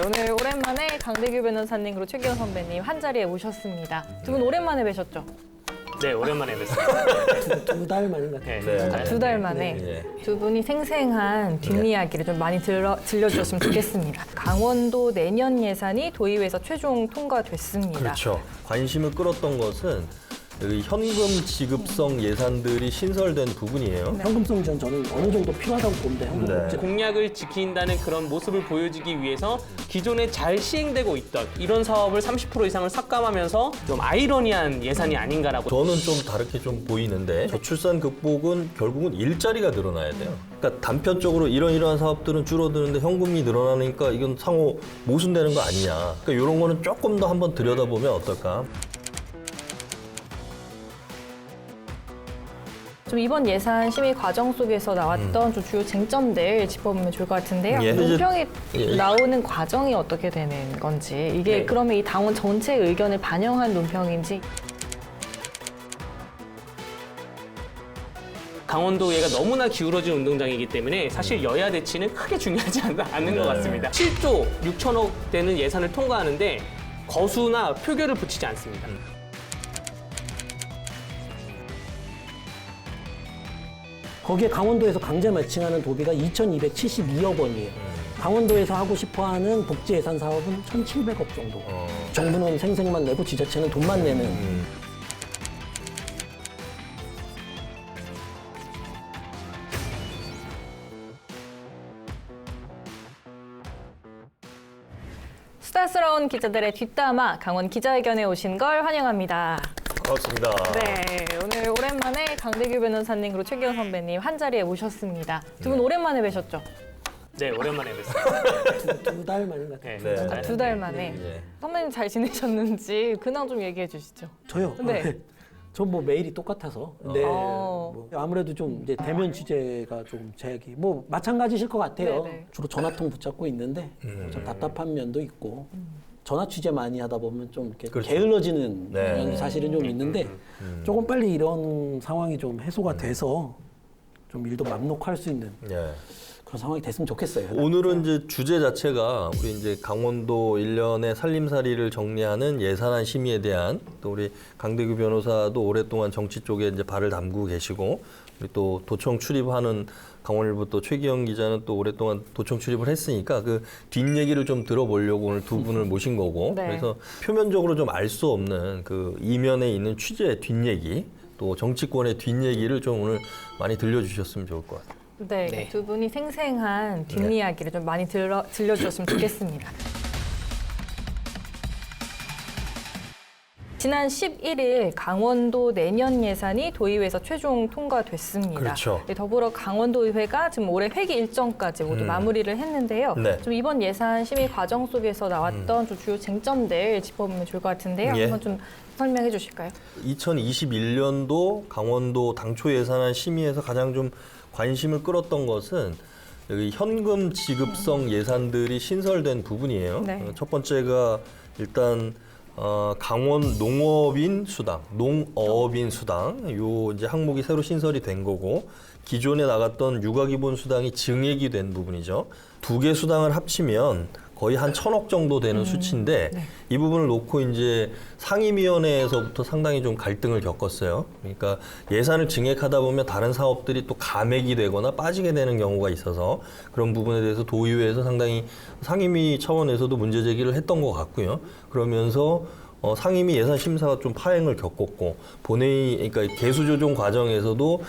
오늘 오랜만에 강대규 변호사님 그리고 최기현 선배님 한 자리에 모셨습니다. 두 분 오랜만에 뵈셨죠? 네, 오랜만에 뵀습니다. 두 달 만인 것 같아요. 네. 두 달 만에 네. 두 분이 생생한 뒷이야기를 좀 많이 들려주셨으면 좋겠습니다. 강원도 내년 예산이 도의회에서 최종 통과됐습니다. 그렇죠. 관심을 끌었던 것은 여기 현금 지급성 예산들이 신설된 부분이에요. 현금성 지원 저는 어느 정도 필요하다고 보는데 현금 네. 복지 공약을 지킨다는 그런 모습을 보여주기 위해서 기존에 잘 시행되고 있던 이런 사업을 30% 이상을 삭감하면서 좀 아이러니한 예산이 아닌가라고. 저는 좀 다르게 좀 보이는데 저출산 극복은 결국은 일자리가 늘어나야 돼요. 그러니까 단편적으로 이러한 사업들은 줄어드는데 현금이 늘어나니까 이건 상호 모순되는 거 아니냐. 그러니까 이런 거는 조금 더 한번 들여다보면 어떨까. 좀 이번 예산 심의 과정 속에서 나왔던 좀 주요 쟁점들 짚어보면 좋을 것 같은데요. 예. 논평이 예. 나오는 과정이 어떻게 되는 건지 이게 네. 그러면 이 당원 전체의 의견을 반영한 논평인지 강원도의회가 너무나 기울어진 운동장이기 때문에 사실 여야 대치는 크게 중요하지 않는 것 같습니다. 7조 6천억 되는 예산을 통과하는데 거수나 표결을 붙이지 않습니다. 거기에 강원도에서 강제 매칭하는 도비가 2,272억 원이에요. 강원도에서 하고 싶어하는 복지 예산 사업은 1,700억 정도. 정부는 생색만 내고 지자체는 돈만 내는. 수다스러운 기자들의 뒷담화 강원 기자회견에 오신 걸 환영합니다. 반갑습니다. 네, 오늘 오랜만에 강대규 변호사님 그리고 최기현 선배님 한 자리에 모셨습니다. 두 분 오랜만에 뵈셨죠? 네, 오랜만에 뵀습니다. 두 달 만인 것 같아요. 네, 네. 두 달 만에 예. 선배님 잘 지내셨는지 근황 좀 얘기해 주시죠. 저요? 네. 전 뭐 매일이 똑같아서. 네. 뭐 아무래도 좀 이제 대면 취재가 좀 제기 뭐 마찬가지실 것 같아요. 네네. 주로 전화통 붙잡고 있는데 좀 답답한 면도 있고 전화 취재 많이 하다 보면 좀 이렇게 그렇죠. 게을러지는 네. 면도 사실은 좀 있는데 조금 빨리 이런 상황이 좀 해소가 돼서 좀 일도 맘놓고 할 수 있는 예. 그런 상황이 됐으면 좋겠어요. 오늘은 이제 주제 자체가 우리 이제 강원도 일련의 살림살이를 정리하는 예산안 심의에 대한 또 우리 강대규 변호사도 오랫동안 정치 쪽에 이제 발을 담그고 계시고 우리 또 도청 출입하는 강원일보 또 최기영 기자는 또 오랫동안 도청 출입을 했으니까 그 뒷얘기를 좀 들어보려고 오늘 두 분을 모신 거고 네. 그래서 표면적으로 좀 알 수 없는 그 이면에 있는 취재의 뒷얘기 또 정치권의 뒷얘기를 좀 오늘 많이 들려주셨으면 좋을 것 같아요. 네, 네. 두 분이 생생한 뒷이야기를 좀 많이 들려주셨으면 좋겠습니다. 지난 11일 강원도 내년 예산이 도의회에서 최종 통과됐습니다. 그렇죠. 네, 더불어 강원도의회가 지금 올해 회기 일정까지 모두 마무리를 했는데요. 네. 좀 이번 예산 심의 과정 속에서 나왔던 좀 주요 쟁점들 짚어보면 좋을 것 같은데요. 예. 한번 좀 설명해 주실까요? 2021년도 강원도 당초 예산안 심의에서 가장 좀 관심을 끌었던 것은 여기 현금 지급성 예산들이 신설된 부분이에요. 네. 첫 번째가 일단 강원 농어민 수당, 요 이제 항목이 새로 신설이 된 거고 기존에 나갔던 육아기본 수당이 증액이 된 부분이죠. 두 개 수당을 합치면 거의 한 1,000억 정도 되는 수치인데 이 부분을 놓고 이제 상임위원회에서부터 상당히 좀 갈등을 겪었어요. 그러니까 예산을 증액하다 보면 다른 사업들이 또 감액이 되거나 빠지게 되는 경우가 있어서 그런 부분에 대해서 도의회에서 상당히 상임위 차원에서도 문제 제기를 했던 것 같고요. 그러면서 상임위 예산 심사가 좀 파행을 겪었고 본회의 그러니까 개수조정 과정에서도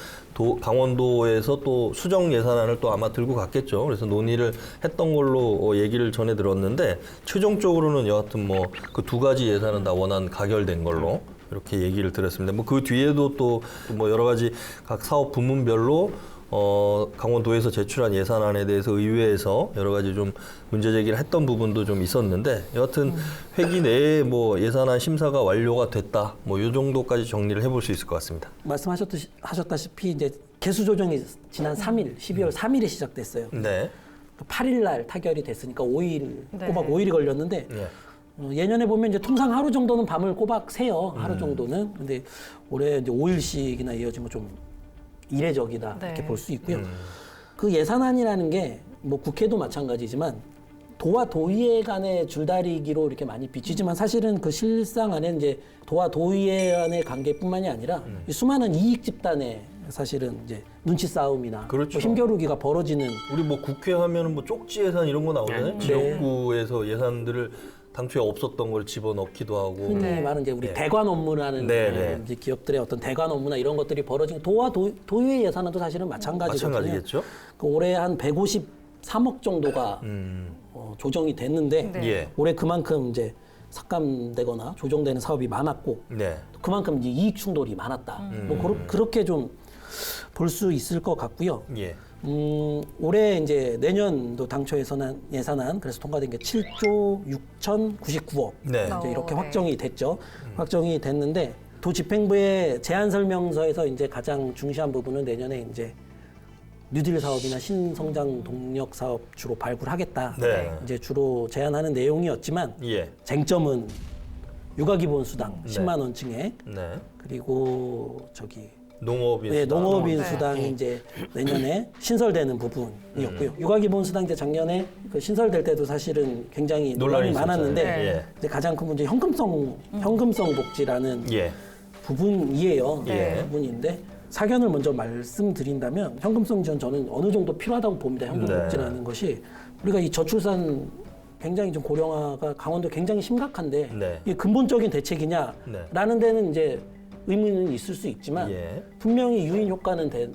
강원도에서 또 수정 예산안을 또 아마 들고 갔겠죠. 그래서 논의를 했던 걸로 얘기를 전해 들었는데 최종적으로는 여하튼 뭐 그 두 가지 예산은 다 원안 가결된 걸로 이렇게 얘기를 들었습니다. 뭐 그 뒤에도 또 뭐 여러 가지 각 사업 부문별로 강원도에서 제출한 예산안에 대해서 의회에서 여러 가지 좀 문제 제기를 했던 부분도 좀 있었는데 여하튼 회기 내에 뭐 예산안 심사가 완료가 됐다 뭐 이 정도까지 정리를 해볼 수 있을 것 같습니다. 말씀하셨다시피 이제 개수 조정이 지난 3일, 12월 3일에 시작됐어요. 네. 8일 날 타결이 됐으니까 5일, 네. 꼬박 5일이 걸렸는데 네. 예년에 보면 이제 통상 하루 정도는 밤을 꼬박 새요. 하루 정도는. 근데 올해 이제 5일씩이나 이어진 거 좀 이례적이다 네. 이렇게 볼 수 있고요. 그 예산안이라는 게 뭐 국회도 마찬가지지만 도와 도의회 간의 줄다리기로 이렇게 많이 비치지만 사실은 그 실상 안에는 이제 도와 도의회 간의 관계뿐만이 아니라 이 수많은 이익 집단의 사실은 이제 눈치 싸움이나 그렇죠. 뭐 힘겨루기가 벌어지는 우리 뭐 국회 하면은 뭐 쪽지 예산 이런 거 나오잖아요. 네. 지역구에서 예산들을 당초에 없었던 걸 집어넣기도 하고. 흔히 네. 말하는 이제 우리 네. 대관 업무라는 네, 네. 이제 기업들의 어떤 대관 업무나 이런 것들이 벌어진 도와 도의회 예산도 사실은 마찬가지거든요. 마찬가지겠죠. 그 올해 한 153억 정도가 조정이 됐는데 네. 예. 올해 그만큼 이제 삭감되거나 조정되는 사업이 많았고 네. 그만큼 이제 이익 충돌이 많았다. 뭐 그렇게 좀 볼 수 있을 것 같고요. 예. 올해 이제 내년도 당초 예산안 그래서 통과된 게 7조 6,099억 네. 이제 이렇게 네. 확정이 됐죠. 확정이 됐는데 도집행부의 제안 설명서에서 이제 가장 중시한 부분은 내년에 이제 뉴딜 사업이나 신성장 동력 사업 주로 발굴하겠다. 네. 이제 주로 제안하는 내용이었지만 예. 쟁점은 육아기본수당 네. 10만 원 증액 네. 그리고 저기 농업인 네, 수당. 농업인 네. 수당이 이제 내년에 신설되는 부분이었고요. 육아기본 수당 이제 작년에 그 신설될 때도 사실은 굉장히 논란이 있었잖아요. 많았는데 네. 이제 가장 큰 문제 현금성 복지라는 예. 부분이에요. 예. 부분인데 사견을 먼저 말씀드린다면 현금성 지원 저는 어느 정도 필요하다고 봅니다. 현금 네. 복지라는 것이 우리가 이 저출산 굉장히 좀 고령화가 강원도 굉장히 심각한데 네. 이게 근본적인 대책이냐라는 데는 이제 의문은 있을 수 있지만 예. 분명히 유인 효과는 된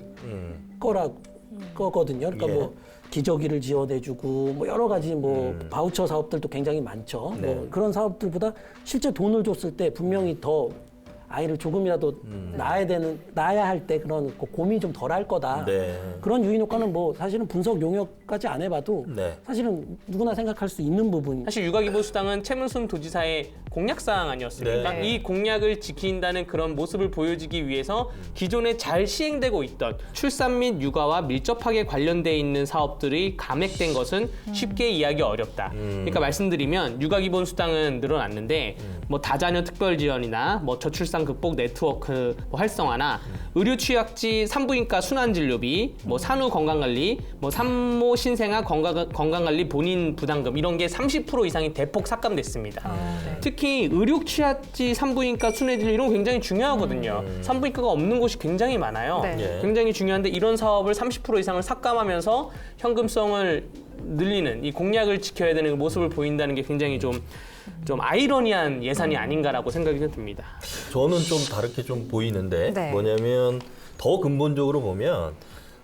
거거든요. 그러니까 예. 뭐 기저귀를 지원해주고 뭐 여러 가지 뭐 바우처 사업들도 굉장히 많죠. 네. 뭐 그런 사업들보다 실제 돈을 줬을 때 분명히 더 아이를 조금이라도 낳아야 할 때 그런 고민이 좀 덜 할 거다. 네. 그런 유인 효과는 뭐 사실은 분석 용역까지 안 해봐도 네. 사실은 누구나 생각할 수 있는 부분. 사실 육아기본수당은 최문순 도지사의 공약사항 아니었습니까? 네. 이 공약을 지킨다는 그런 모습을 보여주기 위해서 기존에 잘 시행되고 있던 출산 및 육아와 밀접하게 관련돼 있는 사업들이 감액된 것은 쉽게 이해하기 어렵다. 그러니까 말씀드리면 육아기본수당은 늘어났는데 뭐 다자녀 특별지원이나 뭐 저출산 극복 네트워크 뭐 활성화나 의료 취약지 산부인과 순환진료비, 뭐 산후 건강관리, 뭐 산모 신생아 건강관리 본인 부담금 이런 게 30% 이상이 대폭 삭감됐습니다. 네. 특히 의료 취약지 산부인과 순환진료 이런 거 굉장히 중요하거든요. 산부인과가 없는 곳이 굉장히 많아요. 네. 예. 굉장히 중요한데 이런 사업을 30% 이상을 삭감하면서 현금성을 늘리는 이 공약을 지켜야 되는 모습을 보인다는 게 굉장히 좀 아이러니한 예산이 아닌가라고 생각이 듭니다. 저는 좀 다르게 좀 보이는데 네. 뭐냐면 더 근본적으로 보면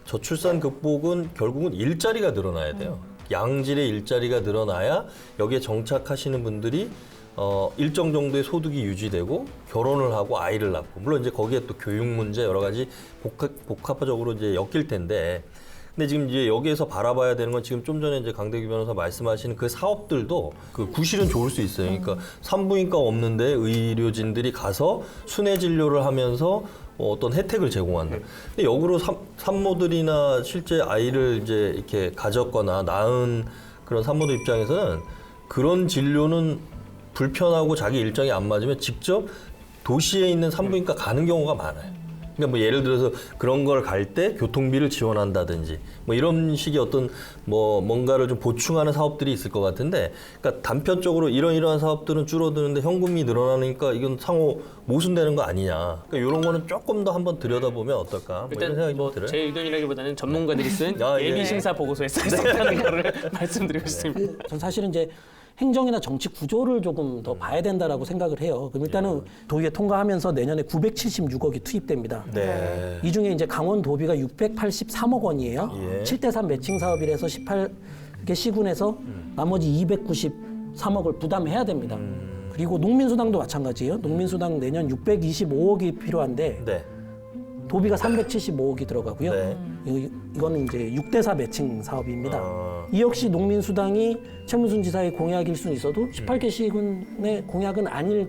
저출산 극복은 결국은 일자리가 늘어나야 돼요. 양질의 일자리가 늘어나야 여기에 정착하시는 분들이 일정 정도의 소득이 유지되고 결혼을 하고 아이를 낳고 물론 이제 거기에 또 교육 문제 여러 가지 복합적으로 이제 엮일 텐데 근데 지금 이제 여기에서 바라봐야 되는 건 지금 좀 전에 이제 강대규 변호사 말씀하시는 그 사업들도 그 구실은 좋을 수 있어요. 그러니까 산부인과 없는데 의료진들이 가서 순회 진료를 하면서 어떤 혜택을 제공한다. 근데 역으로 산모들이나 실제 아이를 이제 이렇게 가졌거나 낳은 그런 산모들 입장에서는 그런 진료는 불편하고 자기 일정이 안 맞으면 직접 도시에 있는 산부인과 가는 경우가 많아요. 그러니까 뭐 예를 들어서 그런 걸 갈 때 교통비를 지원한다든지 뭐 이런 식의 어떤 뭐 뭔가를 좀 보충하는 사업들이 있을 것 같은데 그러니까 단편적으로 이러한 사업들은 줄어드는데 현금이 늘어나니까 이건 상호 모순되는 거 아니냐. 그러니까 이런 거는 조금 더 한번 들여다보면 어떨까. 뭐 이런 일단 생각이 뭐 좀 들어요. 제 의견이라기보다는 전문가들이 쓴 아, 예. 예비 심사 보고서에 써 있었다는 거를 말씀드리고 싶습니다. 전 사실은 이제 행정이나 정치 구조를 조금 더 봐야 된다라고 생각을 해요. 그럼 일단은 도의회 통과하면서 내년에 976억이 투입됩니다. 네. 이 중에 이제 강원 도비가 683억 원이에요. 예. 7대3 매칭 사업이라서 18개 시군에서 나머지 293억을 부담해야 됩니다. 그리고 농민수당도 마찬가지예요. 농민수당 내년 625억이 필요한데 네. 도비가 375억이 들어가고요. 네. 이거는 이제 6대4 매칭 사업입니다. 아. 이 역시 농민수당이 최문순 지사의 공약일 수는 있어도 18개 시군의 공약은 아닐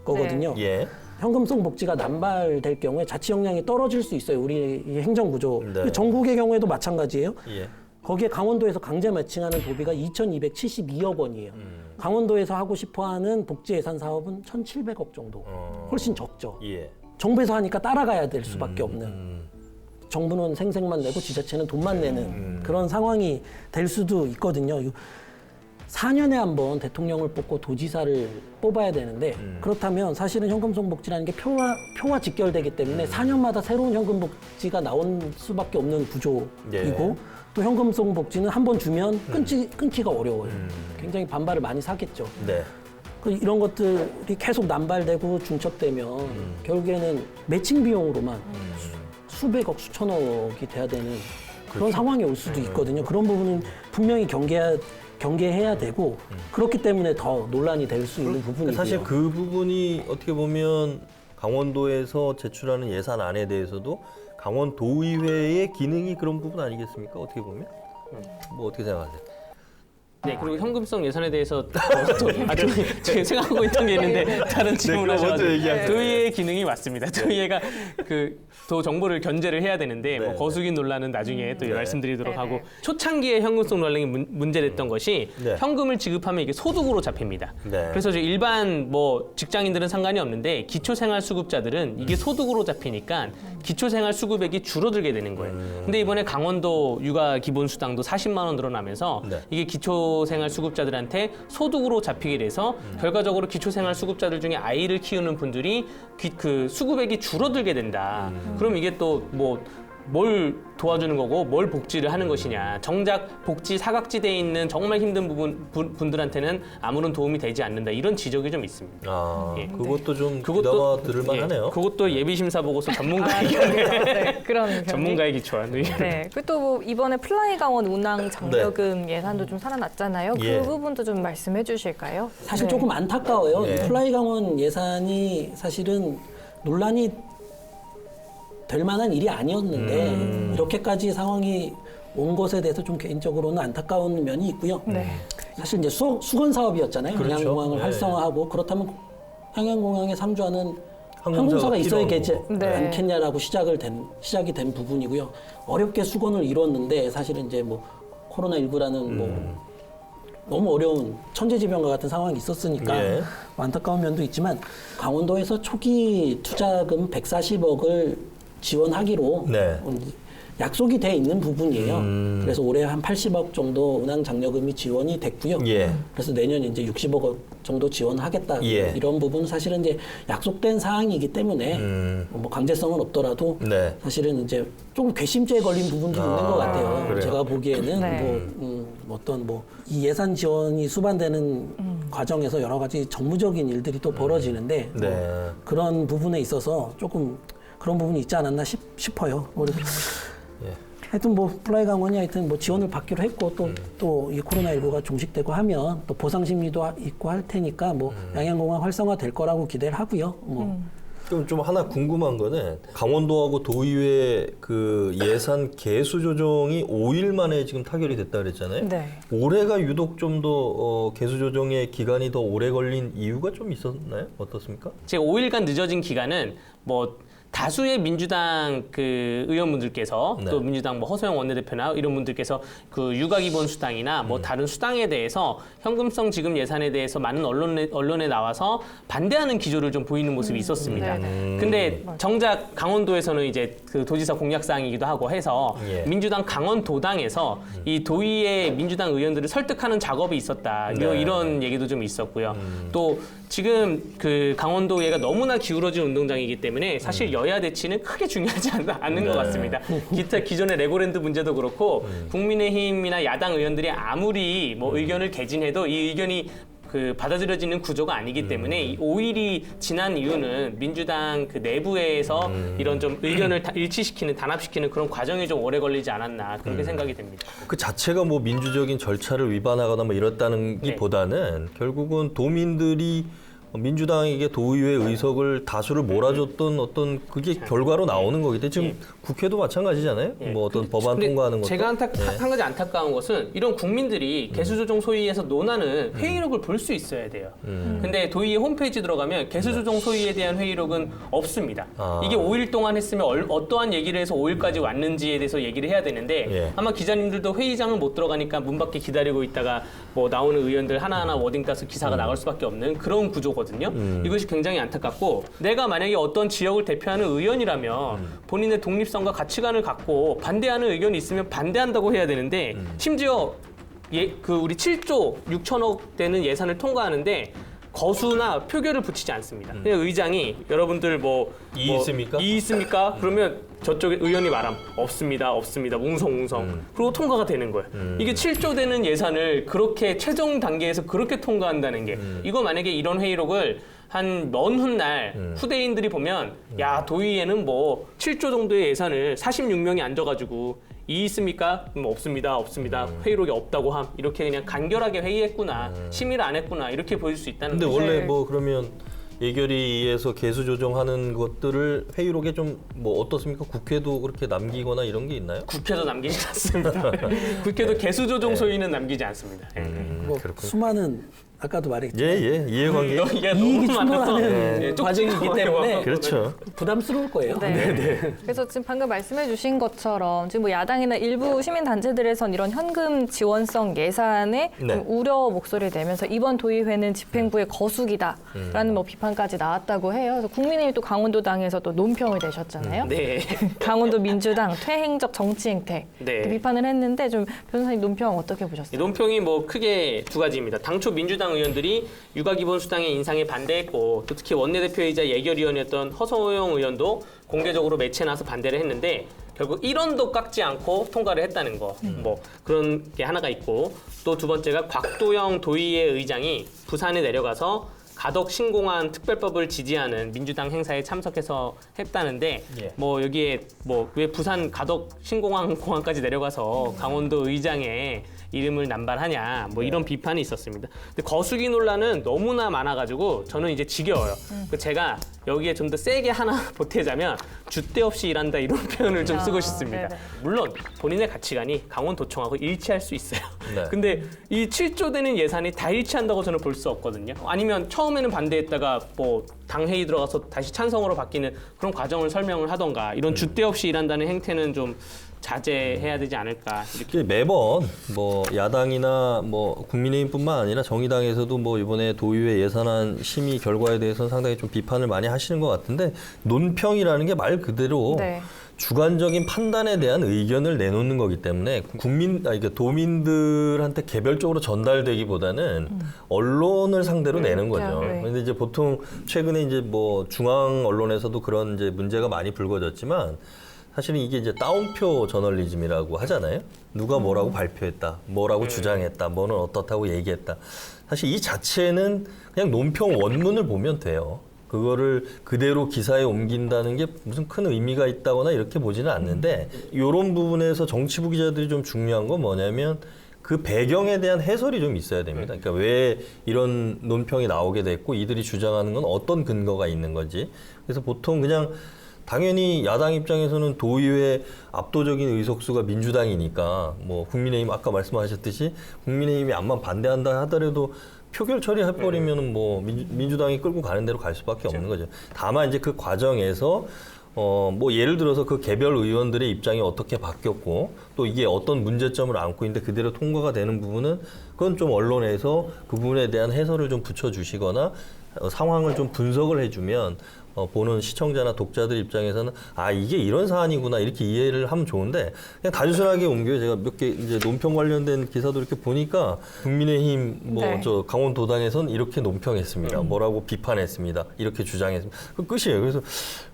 거거든요. 예. 현금성 복지가 남발될 경우에 자치 역량이 떨어질 수 있어요. 우리 이 행정구조. 네. 전국의 경우에도 마찬가지예요. 예. 거기에 강원도에서 강제 매칭하는 도비가 2,272억 원이에요. 강원도에서 하고 싶어하는 복지 예산 사업은 1,700억 정도. 훨씬 적죠. 예. 정부에서 하니까 따라가야 될 수밖에 없는. 정부는 생색만 내고 지자체는 돈만 내는 그런 상황이 될 수도 있거든요. 4년에 한 번 대통령을 뽑고 도지사를 뽑아야 되는데 그렇다면 사실은 현금성 복지라는 게 표와 직결되기 때문에 4년마다 새로운 현금 복지가 나온 수밖에 없는 구조이고 예. 또 현금성 복지는 한 번 주면 끊기가 어려워요. 굉장히 반발을 많이 사겠죠. 네. 이런 것들이 계속 남발되고 중첩되면 결국에는 매칭 비용으로만 수백억, 수천억이 돼야 되는 그런 상황이 올 수도 있거든요. 그런 부분은 분명히 경계해야 되고 그렇기 때문에 더 논란이 될 수 있는 부분이고요. 사실 그 부분이 어떻게 보면 강원도에서 제출하는 예산안에 대해서도 강원도의회의 기능이 그런 부분 아니겠습니까? 어떻게 보면? 뭐 어떻게 생각하세요? 네, 그리고 현금성 예산에 대해서 제가 생각하고 있던 게 있는데 다른 질문을 그거 먼저 하셔가지고 얘기할게요. 도의회의 기능이 맞습니다. 도의회가 도 정보를 견제를 해야 되는데 뭐 네, 거수기 논란은 나중에 또 네. 말씀드리도록 네, 하고 네. 초창기에 현금성 논란이 문제됐던 것이 네. 현금을 지급하면 이게 소득으로 잡힙니다. 네. 그래서 이제 일반 뭐 직장인들은 상관이 없는데 기초생활수급자들은 이게 소득으로 잡히니까 기초생활수급액이 줄어들게 되는 거예요. 근데 이번에 강원도 육아기본수당도 40만 원 늘어나면서 네. 이게 기초생활수급자들한테 소득으로 잡히게 돼서 결과적으로 기초생활수급자들 중에 아이를 키우는 분들이 그 수급액이 줄어들게 된다. 그럼 이게 또 뭘 도와주는 거고 뭘 복지를 하는 것이냐. 정작 복지 사각지대에 있는 정말 힘든 분들한테는 아무런 도움이 되지 않는다. 이런 지적이 좀 있습니다. 아, 예. 그것도 좀 귀담아 들을 만하네요. 그것도 예비심사 보고서 전문가의 네, 그런 견해. 전문가의 기초한. 네. 그리고 또 이번에 플라이 강원 운항 장려금 예산도 좀 살아났잖아요. 예. 그 부분도 좀 말씀해 주실까요? 사실 네. 조금 안타까워요. 예. 이 플라이 강원 예산이 사실은 논란이 될 만한 일이 아니었는데 이렇게까지 상황이 온 것에 대해서 좀 개인적으로는 안타까운 면이 있고요. 네. 사실 이제 수건 사업이었잖아요. 그렇죠. 양양공항을 네. 활성화하고 그렇다면 양양공항에 상주하는 항공사가 항공사가 있어야 필요하고. 되지 네. 않겠냐라고 시작이 된 부분이고요. 어렵게 수건을 이뤘는데 사실은 이제 뭐 코로나19라는 뭐 너무 어려운 천재지변과 같은 상황이 있었으니까 예. 안타까운 면도 있지만 강원도에서 초기 투자금 140억을 지원하기로 네. 약속이 돼 있는 부분이에요. 그래서 올해 한 80억 정도 운항 장려금이 지원이 됐고요. 예. 그래서 내년 이제 60억 정도 지원하겠다. 예. 이런 부분은 사실은 이제 약속된 사항이기 때문에 뭐 강제성은 없더라도 네. 사실은 이제 조금 괘씸죄에 걸린 부분도 있는 것 같아요. 그래요? 제가 보기에는 네. 어떤 이 예산 지원이 수반되는 과정에서 여러 가지 정무적인 일들이 또 벌어지는데 네. 그런 부분에 있어서 조금 그런 부분이 있지 않았나 싶어요. 예. 하여튼 플라이 강원이 하여튼 지원을 받기로 했고 또 이 코로나19가 종식되고 하면 또 보상 심리도 있고 할 테니까 양양공항 활성화 될 거라고 기대를 하고요. 그럼 좀 하나 궁금한 거는 강원도하고 도의회 그 예산 개수 조정이 5일 만에 지금 타결이 됐다 그랬잖아요. 네. 올해가 유독 좀 더 개수 조정의 기간이 더 오래 걸린 이유가 좀 있었나요? 어떻습니까? 제가 5일간 늦어진 기간은 다수의 민주당 그 의원분들께서 네. 또 민주당 허소영 원내대표나 이런 분들께서 그 육아기본 수당이나 다른 수당에 대해서 현금성 지급 예산에 대해서 많은 언론에 나와서 반대하는 기조를 좀 보이는 모습이 있었습니다. 근데 정작 강원도에서는 이제 그 도지사 공약사항이기도 하고 해서 예. 민주당 강원도당에서 이 도의회 민주당 의원들을 설득하는 작업이 있었다. 네. 이런 얘기도 좀 있었고요. 또 지금 그 강원도의회가 너무나 기울어진 운동장이기 때문에 사실 여야 대치는 크게 중요하지 않는 것 같습니다. 기존의 레고랜드 문제도 그렇고 국민의힘이나 야당 의원들이 아무리 의견을 개진해도 이 의견이 그 받아들여지는 구조가 아니기 때문에 이 5일이 지난 이유는 민주당 그 내부에서 이런 좀 의견을 일치시키는 단합시키는 그런 과정이 좀 오래 걸리지 않았나 그렇게 생각이 됩니다. 그 자체가 민주적인 절차를 위반하거나 이렇다는 네. 기보다는 결국은 도민들이 민주당에게 도의회 의석을 다수를 몰아줬던 어떤 그게 결과로 나오는 거기 때문에 지금 국회도 마찬가지잖아요. 예. 어떤 법안 근데 통과하는 것도. 제가 한 가지 안타까운 것은 이런 국민들이 개수조정 소위에서 논하는 회의록을 볼 수 있어야 돼요. 근데 도의회 홈페이지 들어가면 개수조정 소위에 대한 회의록은 없습니다. 아. 이게 5일 동안 했으면 어떠한 얘기를 해서 5일까지 왔는지에 대해서 얘기를 해야 되는데 예. 아마 기자님들도 회의장을 못 들어가니까 문 밖에 기다리고 있다가 나오는 의원들 하나하나 워딩 따서 기사가 나갈 수밖에 없는 그런 구조거든요. 이것이 굉장히 안타깝고 내가 만약에 어떤 지역을 대표하는 의원이라면 본인의 독립성과 가치관을 갖고 반대하는 의견이 있으면 반대한다고 해야 되는데 심지어 우리 7조 6천억 되는 예산을 통과하는데 거수나 표결을 붙이지 않습니다. 그냥 의장이 여러분들 이의 있습니까? 이의 있습니까? 그러면 저쪽에 의원이 말함 없습니다. 웅성웅성. 그리고 통과가 되는 거예요. 이게 7조 되는 예산을 그렇게 최종 단계에서 그렇게 통과한다는 게 이거 만약에 이런 회의록을 한 먼 훗날 후대인들이 보면 야 도의회는 뭐 7조 정도의 예산을 46명이 앉아가지고 이의 있습니까? 없습니다. 회의록이 없다고 함. 이렇게 그냥 간결하게 회의했구나. 심의를 안 했구나. 이렇게 보일 수 있다는 근데 거죠. 원래 네. 뭐 그러면 예결위에서 개수 조정하는 것들을 회의록에 좀 뭐 어떻습니까? 국회도 그렇게 남기거나 이런 게 있나요? 국회도 남기지 않습니다. 국회도 개수 조정 소위는 남기지 않습니다. 뭐 그렇군요. 수많은 아까도 말했죠. 이해관계. 이게 이익이 너무 많아서 충돌하는 과정이기 때문에 그렇죠. 부담스러울 거예요. 네. 그래서 지금 방금 말씀해주신 것처럼 지금 뭐 야당이나 일부 시민단체들에선 이런 현금 지원성 예산에 네. 좀 우려 목소리를 내면서 이번 도의회는 집행부의 거수기다라는 뭐 비판까지 나왔다고 해요. 그래서 국민의힘 또 강원도당에서 또 논평을 내셨잖아요. 네. 강원도 민주당 퇴행적 정치 행태 네. 이렇게 비판을 했는데 좀 변호사님 논평 어떻게 이 보셨어요? 논평이 뭐 크게 두 가지입니다. 당초 민주당 의원들이 육아기본수당의 인상에 반대했고 또 특히 원내대표이자 예결위원이었던 허성호영 의원도 공개적으로 매체에 나서 반대를 했는데 결국 1원도 깎지 않고 통과를 했다는 거. 뭐 그런 게 하나가 있고 또 두 번째가 곽도영 도의회 의장이 부산에 내려가서 가덕 신공항 특별법을 지지하는 민주당 행사에 참석해서 했다는데 뭐 여기에 뭐 왜 부산 가덕 신공항까지 내려가서 강원도 의장의 이름을 남발하냐 뭐 이런 비판이 있었습니다. 근데 거수기 논란은 너무나 많아가지고 저는 이제 지겨워요. 제가 여기에 좀 더 세게 하나 보태자면 줏대 없이 일한다 이런 표현을 좀 쓰고 싶습니다. 네네. 물론 본인의 가치관이 강원도청하고 일치할 수 있어요. 네. 근데 이 7조 되는 예산이 다 일치한다고 저는 볼 수 없거든요. 아니면 처음에는 반대했다가 뭐 당회의 들어가서 다시 찬성으로 바뀌는 그런 과정을 설명을 하던가 이런 줏대 없이 일한다는 행태는 좀 자제해야 되지 않을까 이렇게. 매번 뭐 야당이나 뭐 국민의힘뿐만 아니라 정의당에서도 뭐 이번에 도의회 예산안 심의 결과에 대해서는 상당히 좀 비판을 많이 하시는 것 같은데 논평이라는 게 말 그대로 네. 주관적인 판단에 대한 의견을 내놓는 거기 때문에 그러니까 도민들한테 개별적으로 전달되기보다는 언론을 상대로 내는 거죠. 네. 그런데 이제 보통 최근에 이제 뭐 중앙 언론에서도 그런 이제 문제가 많이 불거졌지만 사실은 이게 이제 따옴표 저널리즘이라고 하잖아요. 누가 뭐라고 발표했다, 뭐라고 주장했다, 뭐는 어떻다고 얘기했다. 사실 이 자체는 그냥 논평 원문을 보면 돼요. 그거를 그대로 기사에 옮긴다는 게 무슨 큰 의미가 있다거나 이렇게 보지는 않는데 이런 부분에서 정치부 기자들이 좀 중요한 건 뭐냐면 그 배경에 대한 해설이 좀 있어야 됩니다. 그러니까 왜 이런 논평이 나오게 됐고 이들이 주장하는 건 어떤 근거가 있는 건지. 그래서 보통 그냥 당연히 야당 입장에서는 도의회 압도적인 의석수가 민주당이니까 뭐 국민의힘 아까 말씀하셨듯이 국민의힘이 암만 반대한다 하더라도 표결 처리해버리면 뭐 민주당이 끌고 가는 대로 갈 수밖에 없는 거죠. 다만 이제 그 과정에서 뭐 예를 들어서 그 개별 의원들의 입장이 어떻게 바뀌었고 또 이게 어떤 문제점을 안고 있는데 그대로 통과가 되는 부분은 그건 좀 언론에서 그 부분에 대한 해설을 좀 붙여주시거나 상황을 좀 분석을 해주면 보는 시청자나 독자들 입장에서는 아 이게 이런 사안이구나 이렇게 이해를 하면 좋은데 그냥 단순하게 옮겨요. 제가 몇 개 이제 논평 관련된 기사도 이렇게 보니까 국민의힘 뭐 네. 저 강원도당에선 이렇게 논평했습니다. 뭐라고 비판했습니다. 이렇게 주장했습니다. 그 끝이에요. 그래서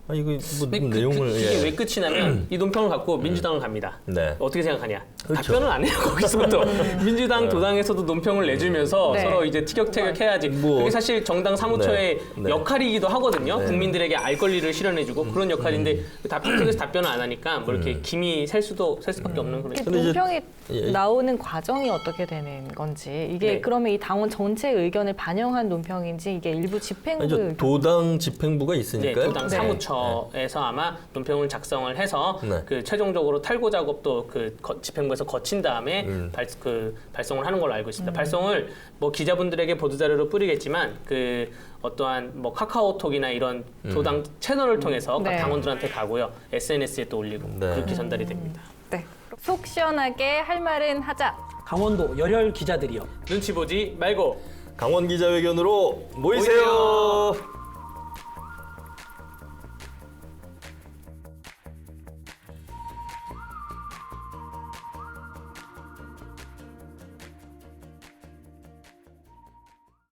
아 이거 뭐 내용을 이게 왜 끝이 나면 이 논평을 갖고 민주당을 갑니다. 네. 어떻게 생각하냐? 그렇죠. 답변을 안 해요. 거기서도 민주당 도당에서도 논평을 내주면서 네. 서로 이제 티격태격 해야지. 뭐- 그게 사실 정당 사무처의 네. 역할이기도 하거든요. 네. 국민들에게 알 권리를 실현해주고 그런 역할인데 답변에서 답변을 안 하니까 뭐 이렇게 김이 셀 수밖에 없는 그런. 근데 이제- 논평이 예. 나오는 과정이 어떻게 되는 건지 이게 네. 그러면 이 당원 전체의 의견을 반영한 논평인지 이게 일부 집행부 아니죠. 의견 도당 집행부가 네, 있으니까요. 도당 네. 사무처에서 아마 논평을 작성을 해서 네. 그 최종적으로 탈고 작업도 그 집행부에서 거친 다음에 발송을 하는 걸로 알고 있습니다. 발송을 뭐 기자분들에게 보도자료로 뿌리겠지만 그 어떠한 뭐 카카오톡이나 이런 도당 채널을 통해서 각 네. 당원들한테 가고요. SNS에 또 올리고 네. 그렇게 전달이 됩니다. 네. 속 시원하게 할 말은 하자. 강원도 열혈 기자들이요. 눈치 보지 말고 강원 기자회견으로 모이세요.